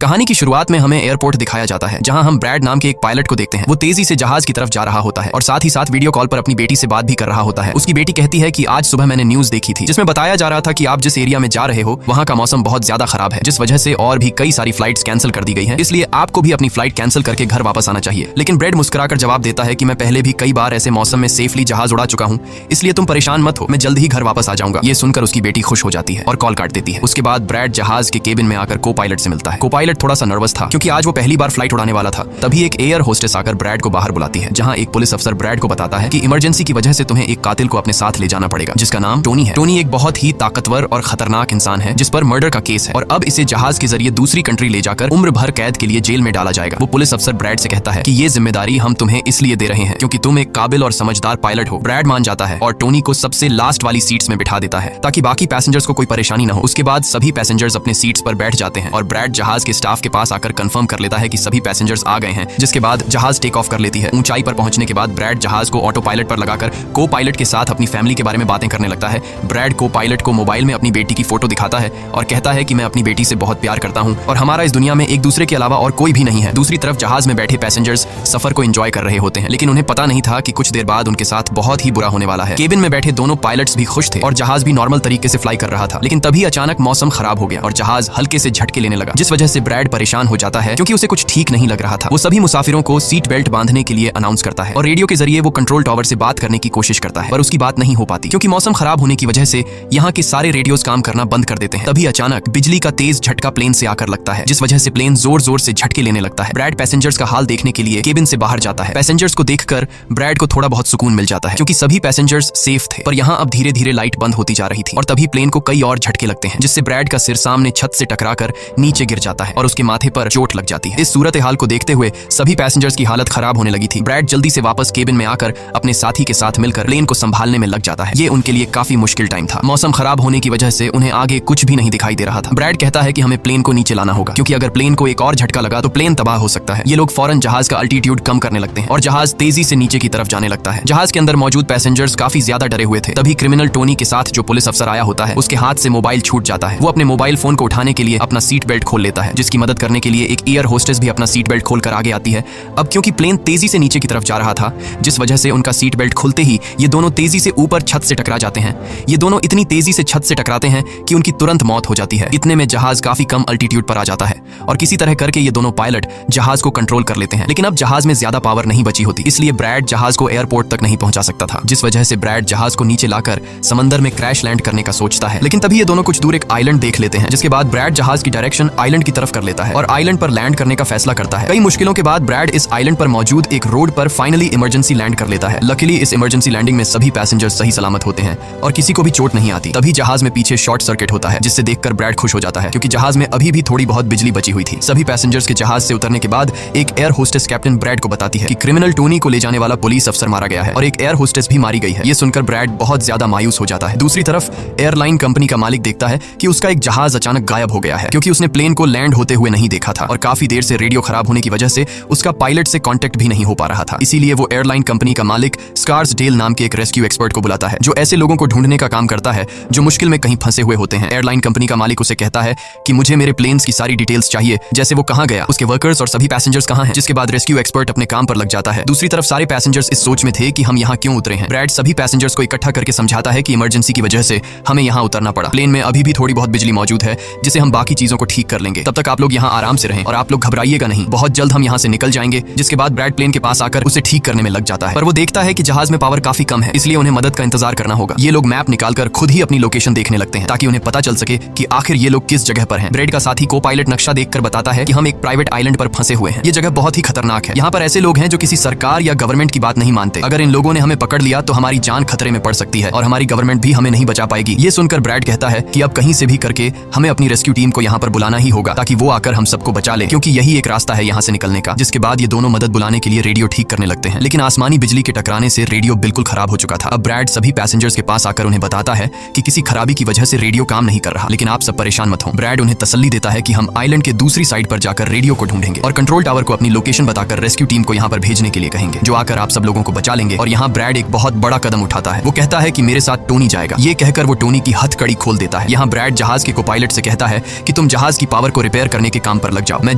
कहानी की शुरुआत में हमें एयरपोर्ट दिखाया जाता है, जहां हम ब्रैड नाम के एक पायलट को देखते हैं। वो तेजी से जहाज की तरफ जा रहा होता है और साथ ही साथ वीडियो कॉल पर अपनी बेटी से बात भी कर रहा होता है। उसकी बेटी कहती है कि आज सुबह मैंने न्यूज देखी थी, जिसमें बताया जा रहा था कि आप जिस एरिया में जा रहे हो वहां का मौसम बहुत ज्यादा खराब है, जिस वजह से और भी कई सारी फ्लाइट्स कैंसिल कर दी गई है, इसलिए आपको भी अपनी फ्लाइट कैंसिल करके घर वापस आना चाहिए। लेकिन ब्रैड मुस्कुराकर जवाब देता है कि मैं पहले भी कई बार ऐसे मौसम में सेफली जहाज उड़ा चुका हूँ, इसलिए तुम परेशान मत हो, मैं जल्द ही घर वापस आ जाऊंगा। ये सुनकर उसकी बेटी खुश हो जाती है और कॉल काट देती है। उसके बाद ब्रैड जहाज के केबिन में आकर को पायलट से मिलता है। को पायलट थोड़ा सा नर्वस था क्योंकि आज वो पहली बार फ्लाइट उड़ाने वाला था। तभी एक एयर होस्टेस आकर ब्रैड को बाहर बुलाती है, जहां एक पुलिस अफसर ब्रैड को बताता है कि इमरजेंसी की वजह से तुम्हें एक कातिल को अपने साथ ले जाना पड़ेगा, जिसका नाम टोनी है। टोनी एक बहुत ही ताकतवर और खतरनाक इंसान है जिस पर मर्डर का केस है और अब इसे जहाज के जरिए दूसरी कंट्री ले जाकर उम्र भर कैद के लिए जेल में डाला जाएगा। वो पुलिस अफसर ब्रैड से कहता है कि ये जिम्मेदारी हम तुम्हें इसलिए दे रहे हैं क्योंकि तुम एक काबिल और समझदार पायलट हो। ब्रैड मान जाता है और टोनी को सबसे लास्ट वाली सीट्स में बिठा देता है ताकि बाकी पैसेंजर्स को कोई परेशानी न हो। उसके बाद सभी पैसेंजर्स अपने सीट्स पर बैठ जाते हैं और ब्रैड जहाज के स्टाफ के पास आकर कंफर्म कर लेता है कि सभी पैसेंजर्स आ गए हैं, जिसके बाद जहाज टेक ऑफ कर लेती है। ऊंचाई पर पहुंचने के बाद ब्रैड जहाज को ऑटो पायलट पर लगाकर को पायलट के साथ अपनी फैमिली के बारे में बातें करने लगता है। ब्रैड को पायलट को मोबाइल में अपनी बेटी की फोटो दिखाता है और कहता है कि मैं अपनी बेटी से बहुत प्यार करता हूं और हमारा इस दुनिया में एक दूसरे के अलावा और कोई भी नहीं है। दूसरी तरफ जहाज में बैठे पैसेंजर्स सफर को एंजॉय कर रहे होते हैं, लेकिन उन्हें पता नहीं था कि कुछ देर बाद उनके साथ बहुत ही बुरा होने वाला है। केबिन में बैठे दोनों पायलट्स भी खुश थे और जहाज भी नॉर्मल तरीके से फ्लाई कर रहा था, लेकिन तभी अचानक मौसम खराब हो गया और जहाज हल्के से झटके लेने लगा, जिस वजह से ब्रैड परेशान हो जाता है क्योंकि उसे कुछ ठीक नहीं लग रहा था। वो सभी मुसाफिरों को सीट बेल्ट बांधने के लिए अनाउंस करता है और रेडियो के जरिए वो कंट्रोल टावर से बात करने की कोशिश करता है, पर उसकी बात नहीं हो पाती क्योंकि मौसम खराब होने की वजह से यहाँ के सारे रेडियोस काम करना बंद कर देते हैं। तभी अचानक बिजली का तेज झटका प्लेन से आकर लगता है, जिस वजह से प्लेन जोर जोर से झटके लेने लगता है। ब्रैड पैसेंजर्स का हाल देखने के लिए केबिन से बाहर जाता है। पैसेंजर्स को देखकर ब्रैड को थोड़ा बहुत सुकून मिल जाता है क्योंकि सभी पैसेंजर्स सेफ थे, पर यहाँ अब धीरे धीरे लाइट बंद होती जा रही थी और तभी प्लेन को कई और झटके लगते हैं, जिससे ब्रैड का सिर सामने छत से टकराकर नीचे गिर जाता है और उसके माथे पर चोट लग जाती है। इस सूरत हाल को देखते हुए सभी पैसेंजर्स की हालत खराब होने लगी थी। ब्रैड जल्दी से वापस केबिन में आकर अपने साथी के साथ मिलकर प्लेन को संभालने में लग जाता है। ये उनके लिए काफी मुश्किल टाइम था। मौसम खराब होने की वजह से उन्हें आगे कुछ भी नहीं दिखाई दे रहा था। ब्रैड कहता है कि हमें प्लेन को नीचे लाना होगा क्योंकि अगर प्लेन को एक और झटका लगा तो प्लेन तबाह हो सकता है। ये लोग फौरन जहाज का अल्टीट्यूड कम करने लगते हैं और जहाज तेजी से नीचे की तरफ जाने लगता है। जहाज के अंदर मौजूद पैसेंजर्स काफी ज्यादा डरे हुए थे। तभी क्रिमिनल टोनी के साथ जो पुलिस अफसर आया होता है, उसके हाथ से मोबाइल छूट जाता है। वो अपने मोबाइल फोन को उठाने के लिए अपना सीट बेल्ट खोल लेता है, जिसकी मदद करने के लिए एक एयर होस्टेस भी अपना सीट बेल्ट खोलकर आगे आती है। अब क्योंकि प्लेन तेजी से नीचे की तरफ जा रहा था, जिस वजह से उनका सीट बेल्ट खुलते ही ये दोनों तेजी से ऊपर छत से टकरा जाते हैं। ये दोनों इतनी तेजी से छत से टकराते हैं कि उनकी तुरंत मौत हो जाती है। इतने में जहाज काफी कम अल्टीट्यूड पर आ जाता है और किसी तरह करके ये दोनों पायलट जहाज को कंट्रोल कर लेते हैं। लेकिन अब जहाज में ज्यादा पावर नहीं बची होती, इसलिए ब्रैड जहाज को एयरपोर्ट तक नहीं पहुंचा सकता था, जिस वजह से ब्रैड जहाज को नीचे लाकर समंदर में क्रैश लैंड करने का सोचता है। लेकिन तभी ये दोनों कुछ दूर एक आइलैंड देख लेते हैं, जिसके बाद ब्रैड जहाज की डायरेक्शन आइलैंड की तरफ कर लेता है और आइलैंड पर लैंड करने का फैसला करता है। कई मुश्किलों के बाद ब्रैड इस आइलैंड पर मौजूद एक रोड पर फाइनली इमरजेंसी लैंड कर लेता है। लकीली इस इमरजेंसी लैंडिंग में सभी पैसेंजर्स सही सलामत होते हैं और किसी को भी चोट नहीं आती। तभी जहाज में पीछे शॉर्ट सर्किट होता है, जिससे देखकर ब्रैड खुश हो जाता है क्योंकि जहाज में अभी भी थोड़ी बहुत बिजली बची हुई थी। सभी पैसेंजर्स के जहाज से उतरने के बाद एक एयर होस्टेस कैप्टन ब्रैड को बताती है कि क्रिमिनल टोनी को ले जाने वाला पुलिस अफसर मारा गया है और एक एयर होस्टेस भी मारी गई है। ये सुनकर ब्रैड बहुत ज्यादा मायूस हो जाता है। दूसरी तरफ एयरलाइन कंपनी का मालिक देखता है कि उसका एक जहाज अचानक गायब हो गया है क्योंकि उसने प्लेन को लैंड होते हुए नहीं देखा था और काफी देर से रेडियो खराब होने की वजह से उसका पायलट से कांटेक्ट भी नहीं हो पा रहा था। इसीलिए वो एयरलाइन कंपनी का मालिक स्कार्सडेल नाम के एक रेस्क्यू एक्सपर्ट को बुलाता है, जो ऐसे लोगों को ढूंढने का काम करता है जो मुश्किल में कहीं फंसे हुए होते हैं। एयरलाइन कंपनी का मालिक उसे कहता है कि मुझे मेरे प्लेन्स की सारी डिटेल्स चाहिए, जैसे वो कहाँ गया, उसके वर्कर्स और सभी पैसेंजर्स कहाँ हैं। जिसके बाद रेस्क्यू एक्सपर्ट अपने काम पर लग जाता है। दूसरी तरफ सारे पैसेंजर्स इस सोच में थे कि हम यहाँ क्यों उतरे हैं। ब्रैड सभी पैसेंजर्स को इकट्ठा करके समझाता है कि इमरजेंसी की वजह से हमें यहाँ उतरना पड़ा। प्लेन में अभी भी थोड़ी बहुत बिजली मौजूद है, जिसे हम बाकी चीजों को ठीक कर लेंगे। तब तक आप लोग यहाँ आराम से रहें और आप लोग घबराइएगा नहीं, बहुत जल्द हम यहाँ से निकल जाएंगे। जिसके बाद ब्रैड प्लेन के पास आकर उसे ठीक करने में लग जाता है, पर वो देखता है कि जहाज में पावर काफी कम है, इसलिए उन्हें मदद का इंतजार करना होगा। ये लोग मैप निकालकर खुद ही अपनी लोकेशन देखने लगते हैं ताकि उन्हें पता चल सके कि आखिर ये लोग किस जगह पर हैं। ब्रैड का साथी को पायलट नक्शा देखकर बताता है कि हम एक प्राइवेट आइलैंड पर फंसे हुए हैं। ये जगह बहुत ही खतरनाक है। यहाँ पर ऐसे लोग हैं जो किसी सरकार या गवर्नमेंट की बात नहीं मानते। अगर इन लोगों ने हमें पकड़ लिया तो हमारी जान खतरे में पड़ सकती है और हमारी गवर्नमेंट भी हमें नहीं बचा पाएगी। ये सुनकर ब्रैड कहता है कि अब कहीं से भी करके हमें अपनी रेस्क्यू टीम को यहाँ पर बुलाना ही होगा ताकि वो आकर हम सबको बचा ले, क्योंकि यही एक रास्ता है यहाँ से निकलने का। जिसके बाद ये दोनों मदद बुलाने के लिए रेडियो ठीक करने लगते हैं, लेकिन आसमानी बिजली के टकराने से रेडियो बिल्कुल खराब हो चुका था। अब ब्रैड सभी पैसेंजर्स के पास आकर उन्हें बताता है कि किसी खराबी की वजह से रेडियो काम नहीं कर रहा, लेकिन आप सब परेशान मत हो। ब्रैड उन्हें तसल्ली देता है कि हम आइलैंड के दूसरी साइड पर जाकर रेडियो को ढूंढेंगे और कंट्रोल टावर को अपनी लोकेशन बताकर रेस्क्यू टीम को यहाँ पर भेजने के लिए कहेंगे, जो आकर आप सब लोगों को बचा लेंगे। और यहाँ ब्रैड एक बहुत बड़ा कदम उठाता है। वो कहता है कि मेरे साथ टोनी जाएगा। ये कहकर वो टोनी की हथकड़ी खोल देता है। यहाँ ब्रैड जहाज के को पायलट से कहता है कि तुम जहाज की पावर को रिपेयर करने के काम पर लग जाओ। मैं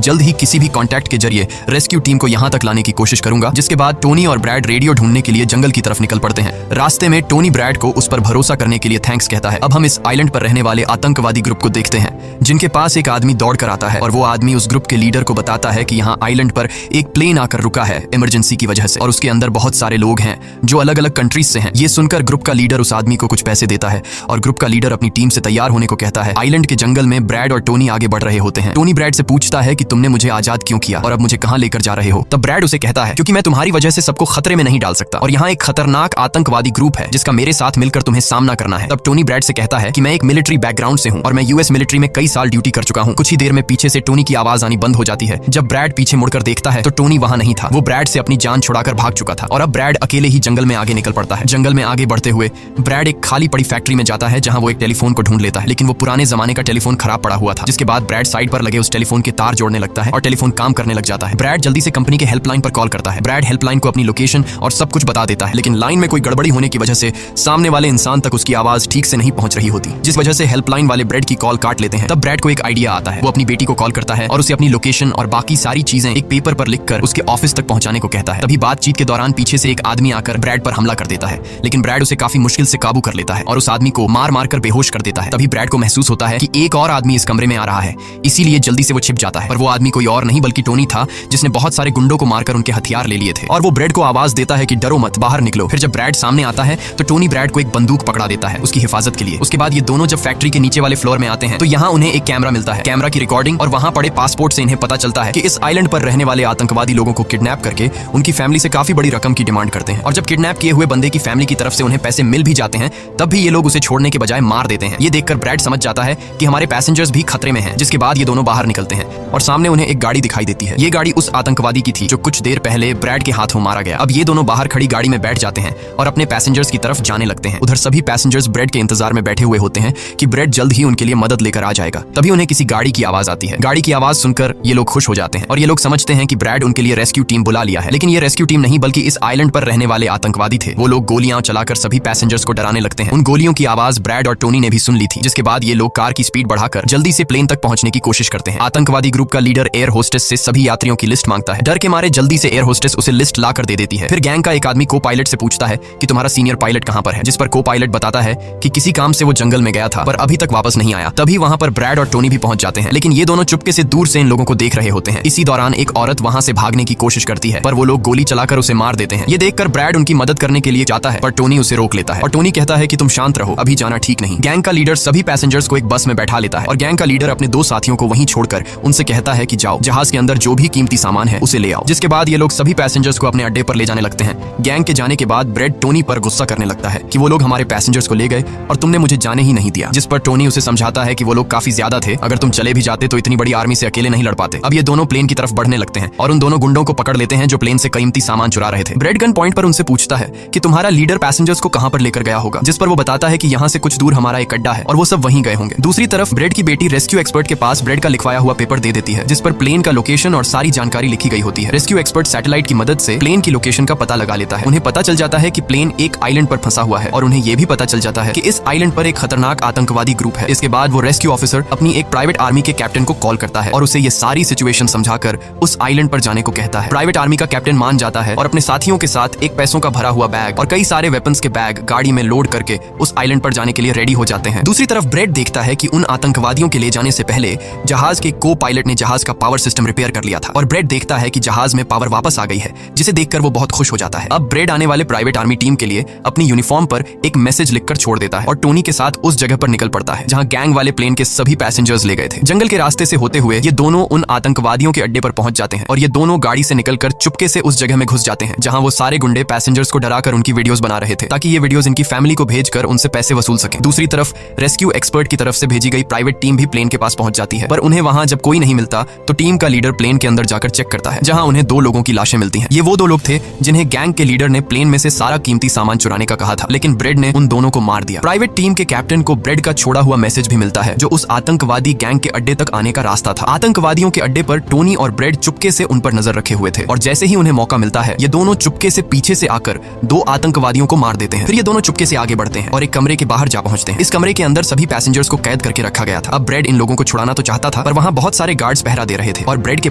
जल्द ही किसी भी कॉन्टैक्ट के जरिए रेस्क्यू टीम को यहाँ तक लाने की कोशिश करूंगा। जिसके बाद टोनी और ब्रैड रेडियो ढूंढने के लिए जंगल की तरफ निकल पड़ते हैं। रास्ते में टोनी ब्रैड को उस पर भरोसा करने के लिए थैंक्स कहता है। अब हम इस आइलैंड पर रहने वाले आतंकवादी ग्रुप को देखते हैं, जिनके पास एक आदमी दौड़ कर आता है और वो आदमी उस ग्रुप के लीडर को बताता है कि यहाँ आइलैंड पर एक प्लेन आकर रुका है इमरजेंसी की वजह से, और उसके अंदर बहुत सारे लोग हैं जो अलग अलग कंट्रीज से हैं। ये सुनकर ग्रुप का लीडर उस आदमी को कुछ पैसे देता है और ग्रुप का लीडर अपनी टीम से तैयार होने को कहता है। आइलैंड के जंगल में ब्रैड और टोनी आगे बढ़ रहे होते हैं। टोनी ब्रैड से पूछता है कि तुमने मुझे आजाद क्यों किया और अब मुझे कहां लेकर जा रहे हो? तब ब्रैड उसे कहता है, क्योंकि मैं तुम्हारी वजह से सबको खतरे में नहीं डाल सकता और यहाँ एक खतरनाक आतंकवादी ग्रुप है जिसका मेरे साथ मिलकर तुम्हें सामना करना है। तब टोनी ब्रैड से कहता है कि मैं एक मिलिट्री बैकग्राउंड से हूँ और मैं यूएस मिलिट्री में कई साल ड्यूटी कर चुका हूँ। कुछ ही देर में पीछे से टोनी की आवाज आनी बंद हो जाती है। जब ब्रैड पीछे मुड़कर देखता है तो टोनी वहां नहीं था। वो ब्रैड से अपनी जान छुड़ाकर भाग चुका था और अब ब्रैड अकेले ही जंगल में आगे निकल पड़ता है। जंगल में आगे बढ़ते हुए ब्रैड एक खाली पड़ी फैक्ट्री में जाता है जहां वो एक टेलीफोन को ढूंढ लेता है, लेकिन वो पुराने जमाने का टेलीफोन खराब पड़ा हुआ था। जिसके बाद ब्रैड साइड पर लगे उस टेलीफोन के तार जोड़ने लगता है और टेलीफोन काम करने लग जाता है। ब्रैड जल्दी से कंपनी के हेल्पलाइन पर कॉल करता है। ब्रैड हेल्पलाइन को अपनी लोकेशन और सब कुछ बता देता है, लेकिन लाइन में कोई गड़बड़ी होने की वजह से सामने वाले इंसान तक उसकी आवाज ठीक से नहीं पहुंच रही होती, जिस वजह से हेल्पलाइन वाले ब्रैड की कॉल काट लेते हैं। तब ब्रैड को एक आइडिया आता है। वो अपनी बेटी को कॉल करता है और उसे अपनी लोकेशन और बाकी सारी चीजें एक पेपर पर लिखकर उसके ऑफिस तक पहुंचाने को कहता है। तभी बातचीत के दौरान पीछे से एक आदमी आकर ब्रैड पर हमला कर देता है, लेकिन ब्रैड उसे काफी मुश्किल से काबू कर लेता है और उस आदमी को मार मार कर बेहोश कर देता है। तभी ब्रैड को महसूस होता है कि एक और आदमी इस कमरे में आ रहा है, इसीलिए जल्दी से वो छिप जाता है। पर वो आदमी कोई और नहीं बल्कि टोनी था, जिसने बहुत सारे गुंडों को मारकर उनके हथियार ले लिए थे। और वो ब्रैड को आवाज देता है कि डरो मत, बाहर निकलो। फिर जब ब्रैड सामने आता है तो टोनी ब्रैड को एक बंदूक पकड़ा देता है उसकी हिफाजत के लिए। उसके बाद ये दोनों जब फैक्ट्री के नीचे वाले फ्लोर में आते हैं तो यहाँ उन्हें एक कैमरा मिलता है, कैमरा की रिकॉर्डिंग और वहाँ पड़े पासपोर्ट से इन्हें पता चलता है कि इस आइलैंड पर रहने वाले आतंकवादी लोगों को किडनैप करके उनकी फैमिली से काफी बड़ी रकम की डिमांड करते हैं। और जब किडनैप किए हुए बंदे की फैमिली की तरफ से उन्हें पैसे मिल भी जाते हैं तब भी ये लोग उसे छोड़ने के बजाय मार देते हैं। ये देखकर ब्रैड समझ जाता है कि हमारे पैसेंजर्स भी खतरे में हैं। जिसके बाद ये दोनों बाहर निकलते हैं और सामने उन्हें एक गाड़ी दिखाई देती है। ये गाड़ी उस आतंकवादी की थी जो कुछ देर पहले ब्रैड के हाथों मारा गया। अब ये दोनों बाहर खड़ी गाड़ी में बैठ जाते हैं और अपने पैसेंजर्स की तरफ जाने लगते हैं। उधर सभी पैसेंजर्स ब्रैड के इंतजार में बैठे हुए होते हैं कि ब्रैड जल्द ही उनके लिए मदद लेकर आ जाएगा। तभी उन्हें किसी गाड़ी की आवाज आती है। गाड़ी की आवाज सुनकर ये लोग खुश हो जाते हैं और ये लोग समझते हैं कि ब्रैड उनके लिए रेस्क्यू टीम बुला लिया है। लेकिन ये रेस्क्यू टीम नहीं बल्कि इस आइलैंड पर रहने वाले आतंकवादी थे। वो लोग गोलियां चलाकर सभी पैसेंजर्स को डराने लगते हैं। उन गोलियों की आवाज ब्रैड और टोनी ने भी सुन ली थी। जिसके बाद ये लोग कार की स्पीड बढ़ाकर जल्दी से प्लेन तक पहुंचने की कोशिश करते हैं। आतंकवादी ग्रुप का लीडर एयर होस्टेस से सभी यात्रियों की लिस्ट मांगता है। डर के मारे जल्दी से एयर होस्टेस उसे लिस्ट ला कर दे देती है। फिर गैंग का एक आदमी को पायलट से पूछता है कि तुम्हारा सीनियर पायलट कहां पर है, जिस पर को पायलट बताता है कि किसी काम से वो जंगल में गया था पर अभी तक वापस नहीं आया। तभी वहां पर ब्रैड और टोनी भी पहुंच जाते हैं, लेकिन ये दोनों चुपके से दूर से इन लोगों को देख रहे होते हैं। इसी दौरान एक औरत वहां से भागने की कोशिश करती है पर वो लोग गोली चलाकर उसे मार देते हैं। ये देखकर ब्रैड उनकी मदद करने के लिए जाता है पर टोनी उसे रोक लेता है और टोनी कहता है कि तुम शांत रहो, अभी जाना ठीक नहीं। गैंग का लीडर सभी पैसेंजर्स को एक बस में बैठा लेता है और गैंग का लीडर अपने दो साथियों को वहीं छोड़कर उनसे कहता है कि जाओ, जहाज के अंदर जो भी कीमती सामान है उसे ले आओ। जिसके बाद ये लोग सभी पैसेंजर्स को अपने अड्डे पर ले जाने लगते हैं। गैंग के जाने के बाद ब्रैड टोनी पर गुस्सा करने लगता है कि वो लोग हमारे पैसेंजर्स को ले गए और तुमने मुझे जाने ही नहीं दिया। जिस पर टोनी उसे समझाता है कि वो लोग काफी ज्यादा थे, अगर तुम चले भी जाते तो इतनी बड़ी आर्मी से अकेले नहीं लड़ पाते। अब ये दोनों प्लेन की तरफ बढ़ने लगते हैं और उन दोनों गुंडों को पकड़ लेते हैं जो प्लेन से कीमती सामान चुरा रहे थे। ब्रैड गन पॉइंट पर उनसे पूछता है कि तुम्हारा लीडर पैसेंजर्स को कहां पर लेकर गया होगा, जिस पर वो बताता है कि यहाँ से कुछ दूर हमारा एक अड्डा है और वो सब वहीं गए होंगे। दूसरी तरफ ब्रैड की बेटी रेस्क्यू एक्सपर्ट के पास ब्रैड का लिखवाया हुआ पेपर दे देती है, जिस पर प्लेन का लोकेशन और सारी जानकारी लिखी गई होती है। रेस्क्यू एक्सपर्ट सैटेलाइट की मदद से प्लेन की लोकेशन का पता लगा लेता है। उन्हें पता चल जाता है कि प्लेन एक आइलैंड पर फंसा हुआ है और उन्हें यह भी पता चल जाता है कि इस आइलैंड पर एक खतरनाक आतंकवादी ग्रुप है। इसके बाद वो रेस्क्यू ऑफिसर अपनी एक प्राइवेट आर्मी के कैप्टन को कॉल करता है और उसे ये सारी सिचुएशन समझाकर उस आइलैंड पर जाने को कहता है। प्राइवेट आर्मी का कैप्टन मान जाता है और अपने साथियों के साथ एक पैसों का भरा हुआ बैग और कई सारे वेपन्स के बैग गाड़ी में लोड करके उस आइलैंड पर जाने के लिए रेडी हो जाते हैं। दूसरी तरफ ब्रैड देखता है कि उन आतंकवादियों के ले जाने से पहले जहाज के को पायलट ने जहाज का पावर सिस्टम रिपेयर कर लिया था और ब्रैड देखता है कि जहाज में पावर वापस आ गई है, जिसे देखकर वो बहुत खुश हो जाता है। अब ब्रैड आने वाले प्राइवेट आर्मी टीम के लिए अपनी यूनिफॉर्म पर एक मैसेज लिखकर छोड़ देता है और टोनी के साथ उस जगह पर निकल पड़ता है जहां गैंग वाले प्लेन के सभी पैसेंजर्स ले गए थे। जंगल के रास्ते से होते हुए ये दोनों उन आतंकवादियों के अड्डे पर पहुंच जाते हैं और ये दोनों गाड़ी से निकलकर चुपके से उस जगह में घुस जाते हैं जहां वो सारे गुंडे पैसेंजर्स को डराकर उनकी वीडियोस बना रहे थे ताकि ये वीडियोस इनकी फैमिली को भेजकर उनसे पैसे वसूल सकें। दूसरी तरफ रेस्क्यू एक्सपर्ट की तरफ से भेजी गई प्राइवेट टीम भी प्लेन के पास पहुंच जाती है, पर उन्हें वहां जब कोई नहीं मिलता तो टीम का लीडर प्लेन के अंदर जाकर चेक करता है जहां उन्हें दो लोगों की लाशें मिलती हैं। ये वो दो लोग थे जिन्हें गैंग के लीडर ने प्लेन में से सारा कीमती सामान चुराने का कहा था, लेकिन ब्रैड ने उन दोनों को मार दिया। प्राइवेट टीम के कैप्टन को ब्रैड का छोड़ा हुआ मैसेज भी मिलता है जो उस आतंकवादी गैंग के अड्डे तक आने का रास्ता था। आतंकवादियों के अड्डे पर टोनी और ब्रैड चुपके से उन पर नजर रखे हुए थे और जैसे ही उन्हें मौका मिलता है ये दोनों चुपके से पीछे से आकर दो आतंकवादियों को मार देते हैं। फिर ये दोनों चुपके से आगे बढ़ते हैं और एक कमरे के बाहर जा पहुंचते हैं। इस कमरे के अंदर सभी पैसेंजर्स को कैद करके रखा गया था। अब ब्रैड इन लोगों को छुड़ाना तो चाहता था, पर वहाँ बहुत सारे गार्ड्स पहरा दे रहे थे और ब्रेड के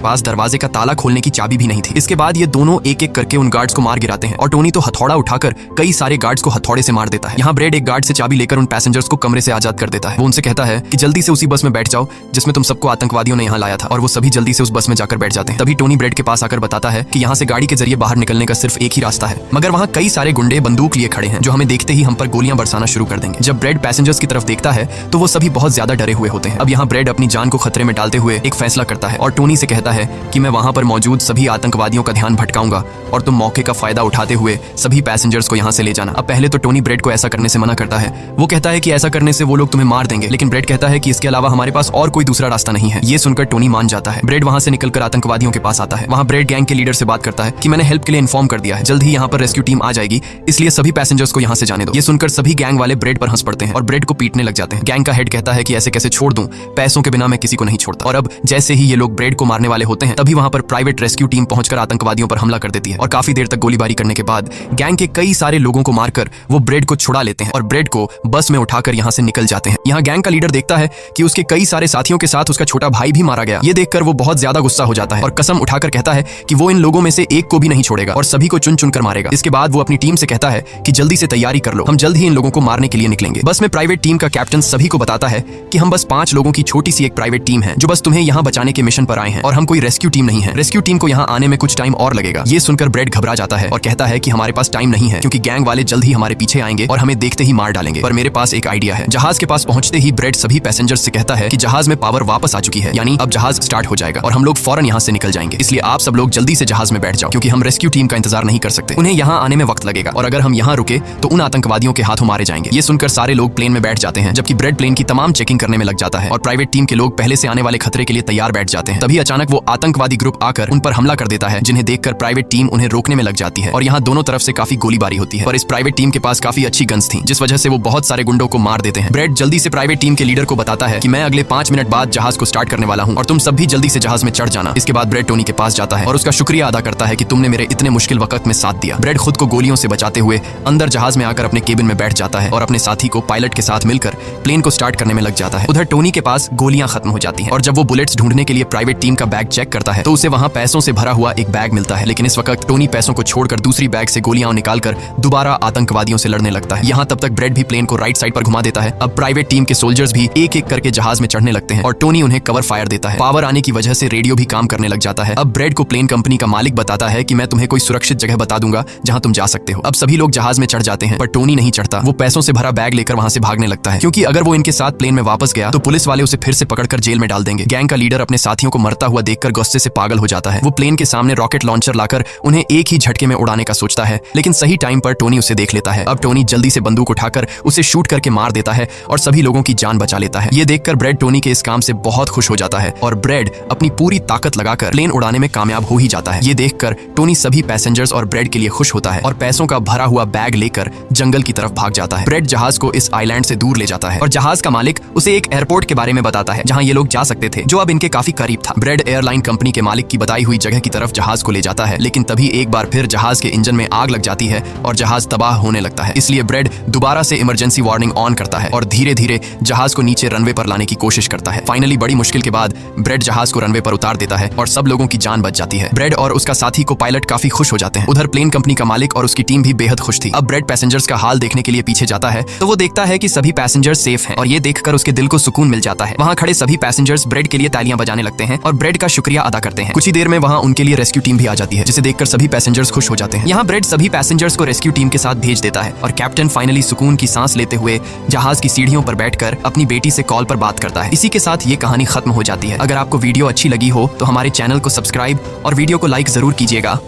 पास दरवाजे का ताला खोलने की चाबी भी नहीं थी। इसके बाद ये दोनों एक एक करके उन गार्ड्स को मार गिराते हैं और टोनी तो हथौड़ा उठाकर कई सारे गार्ड्स को हथौड़े से मार देता है। यहाँ ब्रेड एक गार्ड से चाबी लेकर उन पैसेंजर्स को कमरे से आजाद कर देता है। वो उनसे कहता है कि जल्दी से उसी बस में बैठ जाओ जिसमें तुम सबको आतंकवादियों ने यहाँ लाया था, और वो सभी जल्दी से उस बस में जाकर बैठ जाते हैं। तभी टोनी ब्रेड के पास आकर बताता है कि यहाँ से गाड़ी के जरिए बाहर निकलने का सिर्फ एक ही रास्ता है, मगर वहाँ कई सारे गुंडे बंदूक लिए खड़े हैं जो हमें देखते ही हम पर गोलियां बरसाना शुरू कर देंगे। जब ब्रेड पैसेंजर्स की तरफ देखता है तो वो सभी बहुत ज्यादा डरे हुए होते हैं। अब यहाँ ब्रेड अपनी जान को खतरे में डालते हुए एक फैसला करता है और टोनी से कहता है कि मैं वहाँ पर मौजूद सभी आतंकवादियों का ध्यान भटकाऊंगा और तुम मौके का फायदा उठाते हुए सभी पैसेंजर्स को यहाँ से ले जाना। अब पहले तो टोनी ब्रेड को ऐसा करने से मना करता है। वो कहता है कि ऐसा करने से वो लोग तुम्हें मार देंगे, लेकिन ब्रेड कहता है कि इसके अलावा हमारे पास और कोई दूसरा रास्ता नहीं है। ये सुनकर टोनी मान जाता है। ब्रेड वहाँ से निकलकर आतंकवादियों के पास आता है। वहाँ ब्रेड गैंग के लीडर से बात करता है कि मैंने हेल्प के लिए इन्फॉर्म कर दिया है, जल्द ही यहाँ पर रेस्क्यू टीम आ जाएगी, इसलिए सभी पैसेंजर्स को यहाँ से जाने दो। ये सुनकर सभी गैंग वाले ब्रेड पर हंस पड़ते हैं और ब्रेड को पीटने लग जाते हैं। गैंग का हेड कहता है कि ऐसे कैसे छोड़ दूं, पैसों के बिना मैं किसी को नहीं छोड़ता। और अब जैसे ही ये लोग ब्रेड को मारने वाले होते हैं तभी वहाँ पर प्राइवेट रेस्क्यू टीम पहुंचकर आतंकवादियों पर हमला कर देती है और काफी देर तक गोलीबारी करने के बाद गैंग के कई सारे लोगों को मारकर वो ब्रेड को छुड़ा लेते हैं और ब्रेड को बस में उठाकर यहाँ से निकल जाते हैं। यहाँ गैंग का लीडर देखता है कि उसके कई सारे साथियों के साथ उसका छोटा भाई भी मारा गया। ये देखकर वो बहुत ज्यादा गुस्सा हो जाता है और कसम उठाकर कहता है कि वो इन लोगों में से एक को भी नहीं छोड़ेगा और सभी को चुन चुन कर मारेगा। इसके बाद वो अपनी टीम से कहता है कि जल्दी से तैयारी कर लो, हम जल्द ही इन लोगों को मारने के लिए निकलेंगे। बस में प्राइवेट टीम का कैप्टन सभी को बताता है कि हम बस 5 लोगों की छोटी सी एक प्राइवेट टीम है जो बस तुम्हें यहाँ बचाने के मिशन पर आए हैं और हम कोई रेस्क्यू टीम नहीं है। रेस्क्यू टीम को यहाँ आने में कुछ टाइम और लगेगा। ये सुनकर ब्रेड घबरा जाता है और कहता है कि हमारे पास टाइम नहीं है क्योंकि गैंग वाले जल्द ही हमारे पीछे आएंगे और हमें देखते ही मार डालेंगे। पर मेरे पास एक आइडिया है। जहाज के पास पहुंचते ही ब्रेड सभी पैसेंजर्स से कहता है कि जहाज में पावर वापस आ चुकी है, यानी अब जहाज स्टार्ट हो जाएगा और हम लोग फौरन यहाँ से निकल जाएंगे, इसलिए आप सब लोग जल्दी से जहाज में बैठ जाओ क्योंकि हम रेस्क्यू टीम का इंतजार नहीं कर सकते। उन्हें यहाँ आने में वक्त लगेगा और अगर हम यहाँ रुके तो उन आतंकवादियों के हाथों मारे जाएंगे। ये सुनकर सारे लोग प्लेन में बैठ जाते हैं जबकि ब्रेड प्लेन की तमाम चेकिंग करने में लग जाता है और प्राइवेट टीम के लोग पहले से आने वाले खतरे के लिए तैयार बैठ जाते हैं। तभी अचानक वो आतंकवादी ग्रुप आकर उन पर हमला कर देता है, जिन्हें देखकर प्राइवेट टीम उन्हें रोकने में लग जाती है और यहाँ दोनों तरफ से काफी गोलीबारी होती है। पर इस प्राइवेट टीम के पास काफी अच्छी गन्स थी जिस वजह से वो बहुत सारे गुंडों को मार देते हैं। ब्रेड जल्दी से प्राइवेट टीम के लीडर को बताता है कि मैं अगले 5 मिनट बाद जहाज को स्टार्ट करने वाला हूँ और तुम सब भी जल्दी से जहाज में चढ़ जाना। इसके बाद ब्रेड टोनी के पास जाता है और उसका शुक्रिया अदा करता है कि तुमने मेरे इतने मुश्किल वक्त में साथ दिया। ब्रेड खुद को गोलियों से बचाते हुए अंदर जहाज में आकर अपने केबिन में बैठ जाता है और अपने साथी को पायलट के साथ मिलकर प्लेन को स्टार्ट करने में लग जाता है। उधर टोनी के पास गोलियां खत्म हो जाती हैं और जब वो बुलेट्स ढूंढने के लिए प्राइवेट टीम का बैग चेक करता है तो उसे वहां पैसों से भरा हुआ एक बैग मिलता है, लेकिन इस वक्त टोनी पैसों को छोड़कर दूसरी बैग से गोलियां निकालकर दोबारा आतंकवादियों से लड़ने लगता है। यहाँ तब तक ब्रेड भी प्लेन को राइट साइड पर घुमा देता है। अब प्राइवेट टीम के सोल्जर्स भी एक एक करके जहाज में चढ़ने लगते हैं और टोनी उन्हें कवर फायर देता है। पावर आने की वजह से रेडियो भी काम करने लग जाता है। अब ब्रेड को प्लेन कंपनी का मालिक बताता है कि मैं तुम्हें कोई सुरक्षित जगह बता दूंगा जहां तुम जा सकते हो। अब सभी लोग जहाज में चढ़ जाते हैं पर टोनी नहीं चढ़ता। वो पैसों से भरा बैग लेकर वहां से भागने लगता है क्योंकि अगर वो इनके साथ प्लेन में वापस गया तो पुलिस वाले उसे फिर से पकड़कर जेल में डाल देंगे। गैंग का लीडर अपने साथियों को मरता हुआ देखकर गुस्से से पागल हो जाता है। वो प्लेन के सामने रॉकेट लॉन्चर लाकर उन्हें एक ही झटके में उड़ाने का सोचता है, लेकिन सही टाइम पर टोनी उसे देख लेता है। अब टोनी जल्दी से बंदूक उठाकर उसे शूट करके मार देता है और सभी लोगों की जान बचा लेता है। ये देखकर ब्रेड टोनी के इस काम से बहुत खुश हो जाता है और ब्रेड अपनी पूरी ताकत लगाकर प्लेन उड़ाने में कामयाब हो ही जाता है। ये देखकर टोनी सभी पैसेंजर्स और ब्रेड के लिए खुश होता है और पैसों का भरा हुआ बैग लेकर जंगल की तरफ भाग जाता है। ब्रेड जहाज को इस आइलैंड से दूर ले जाता है और जहाज का मालिक उसे एक एयरपोर्ट के बारे में बताता है जहां ये लोग जा सकते थे, जो अब इनके काफी करीब था। ब्रेड एयरलाइन कंपनी के मालिक की बताई हुई जगह की तरफ जहाज को ले जाता है, लेकिन तभी एक बार फिर जहाज के इंजन में आग लग जाती है और जहाज तबाह होने लगता है। इसलिए ब्रेड दोबारा से इमरजेंसी वार्निंग ऑन करता है और धीरे धीरे जहाज को नीचे रनवे पर लाने की कोशिश करता है। फाइनली बड़ी मुश्किल के बाद ब्रेड जहाज को रनवे पर उतार देता है और सब लोगों की जान बच जाती है। ब्रेड और उसका साथी को पायलट काफी खुश हो जाते हैं। उधर प्लेन कंपनी का मालिक और उसकी टीम भी बेहद खुश थी। अब ब्रेड पैसेंजर्स का हाल देखने के लिए पीछे जाता है तो वो देखता है कि सभी पैसेंजर्स सेफ हैं और ये देखकर उसके दिल को सुकून मिल जाता है। वहाँ खड़े सभी पैसेंजर्स ब्रेड के लिए तालियां बजाने लगते हैं और ब्रेड का शुक्रिया अदा करते हैं। कुछ ही देर में वहाँ उनके लिए रेस्क्यू टीम भी आ जाती है, जिसे देखकर सभी पैसेंजर्स खुश हो जाते हैं। यहाँ ब्रेड सभी पैसेंजर्स को रेस्क्यू टीम के साथ भेज देता है और कैप्टन फाइनली सुकून की सांस लेते हुए जहाज की सीढ़ियों पर बैठकर अपनी बेटी से कॉल पर बात करता है। इसी के साथ ये कहानी खत्म हो जाती है। अगर आपको वीडियो अच्छी लगी हो तो हमारे चैनल को सब्सक्राइब और वीडियो को लाइक जरूर कीजिएगा।